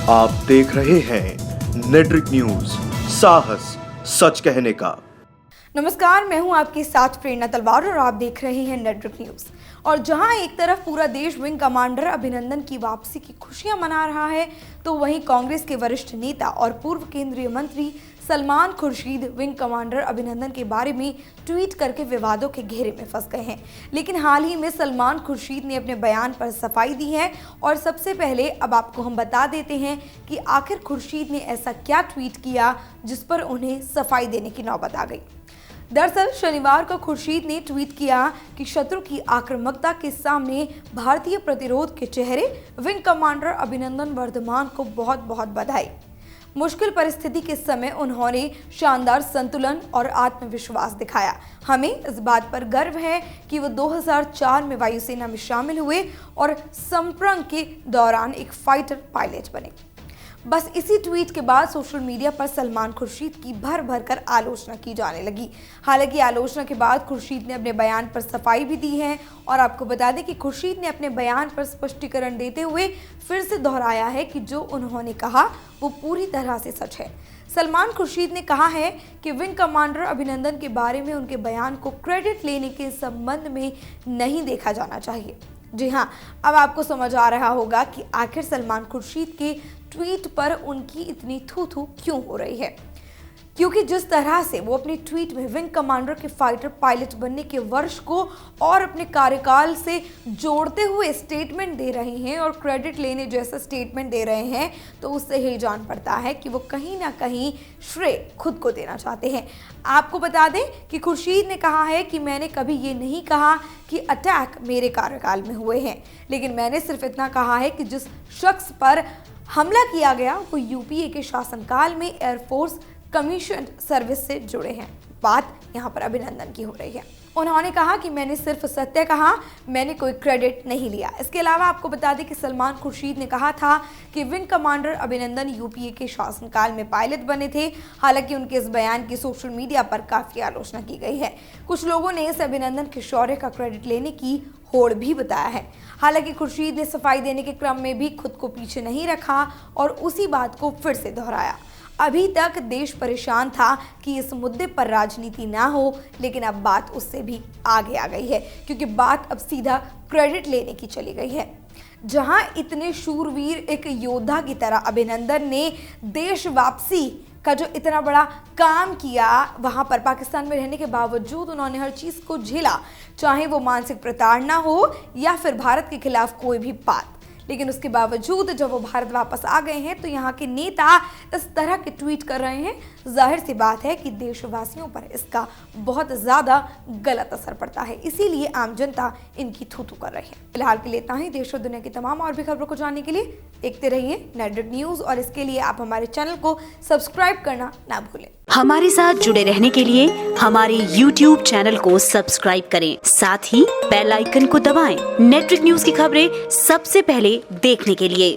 आप देख रहे हैं नेट्रिक न्यूज, साहस सच कहने का। नमस्कार, मैं हूं आपके साथ प्रेरणा तलवार और आप देख रहे हैं नेट्रिक न्यूज। और जहां एक तरफ पूरा देश विंग कमांडर अभिनंदन की वापसी की खुशियां मना रहा है, तो वहीं कांग्रेस के वरिष्ठ नेता और पूर्व केंद्रीय मंत्री सलमान खुर्शीद विंग कमांडर अभिनंदन के बारे में ट्वीट करके विवादों के घेरे में फंस गए हैं। लेकिन हाल ही में सलमान खुर्शीद ने अपने बयान पर सफाई दी है और सबसे पहले अब आपको हम बता देते हैं कि आखिर खुर्शीद ने ऐसा क्या ट्वीट किया जिस पर उन्हें सफाई देने की नौबत आ गई। दरअसल शनिवार को खुर्शीद ने ट्वीट किया कि शत्रु की आक्रामकता के सामने भारतीय प्रतिरोध के चेहरे विंग कमांडर अभिनंदन वर्धमान को बहुत बहुत बधाई। मुश्किल परिस्थिति के समय उन्होंने शानदार संतुलन और आत्मविश्वास दिखाया। हमें इस बात पर गर्व है कि वो 2004 में वायुसेना में शामिल हुए और संप्रंग के दौरान एक फाइटर पायलट बने। बस इसी ट्वीट के बाद सोशल मीडिया पर सलमान खुर्शीद की भर भर कर आलोचना की जाने लगी। हालांकि आलोचना के बाद खुर्शीद ने अपने बयान पर सफाई भी दी है और आपको बता दें कि खुर्शीद ने अपने बयान पर स्पष्टीकरण देते हुए फिर से दोहराया है कि जो उन्होंने कहा वो पूरी तरह से सच है। सलमान खुर्शीद ने कहा है कि विंग कमांडर अभिनंदन के बारे में उनके बयान को क्रेडिट लेने के संबंध में नहीं देखा जाना चाहिए। जी हाँ, अब आपको समझ आ रहा होगा कि आखिर सलमान खुर्शीद के ट्वीट पर उनकी इतनी थू-थू क्यों हो रही है। क्योंकि जिस तरह से वो अपने ट्वीट में विंग कमांडर के फाइटर पायलट बनने के वर्ष को और अपने कार्यकाल से जोड़ते हुए स्टेटमेंट दे रहे हैं और क्रेडिट लेने जैसा स्टेटमेंट दे रहे हैं, तो उससे ही जान पड़ता है कि वो कहीं ना कहीं श्रेय खुद को देना चाहते हैं। आपको बता दें कि खुर्शीद ने कहा है कि मैंने कभी ये नहीं कहा कि अटैक मेरे कार्यकाल में हुए हैं, लेकिन मैंने सिर्फ इतना कहा है कि जिस शख्स पर हमला किया गया वो यूपीए के शासनकाल में एयरफोर्स कमीशन सर्विस से जुड़े हैं। बात यहाँ पर अभिनंदन की हो रही है। उन्होंने कहा कि मैंने सिर्फ सत्य कहा, मैंने कोई क्रेडिट नहीं लिया। इसके अलावा आपको बता दें कि सलमान खुर्शीद ने कहा था कि विंग कमांडर अभिनंदन यूपीए के शासनकाल में पायलट बने थे। हालांकि उनके इस बयान की सोशल मीडिया पर काफी आलोचना की गई है। कुछ लोगों ने इस अभिनंदन के शौर्य का क्रेडिट लेने की होड़ भी बताया है। हालांकि खुर्शीद ने सफाई देने के क्रम में भी खुद को पीछे नहीं रखा और उसी बात को फिर से दोहराया। अभी तक देश परेशान था कि इस मुद्दे पर राजनीति ना हो, लेकिन अब बात उससे भी आगे आ गई है, क्योंकि बात अब सीधा क्रेडिट लेने की चली गई है। जहां इतने शूरवीर एक योद्धा की तरह अभिनंदन ने देश वापसी का जो इतना बड़ा काम किया, वहां पर पाकिस्तान में रहने के बावजूद उन्होंने हर चीज को झेला, चाहे वो मानसिक प्रताड़ना हो या फिर भारत के खिलाफ कोई भी बात। लेकिन उसके बावजूद जब वो भारत वापस आ गए हैं तो यहाँ के नेता इस तरह के ट्वीट कर रहे हैं। जाहिर सी बात है कि देशवासियों पर इसका बहुत ज़्यादा गलत असर पड़ता है, इसीलिए आम जनता इनकी थू-थू कर रही है। फिलहाल के लिए इतना ही। देश और दुनिया की तमाम और भी खबरों को जानने के लिए देखते रहिए नेट्रिक न्यूज़ और इसके लिए आप हमारे चैनल को सब्सक्राइब करना ना भूलें। हमारे साथ जुड़े रहने के लिए हमारे YouTube चैनल को सब्सक्राइब करें, साथ ही बेल आइकन को दबाएं। नेट्रिक न्यूज की खबरें सबसे पहले देखने के लिए।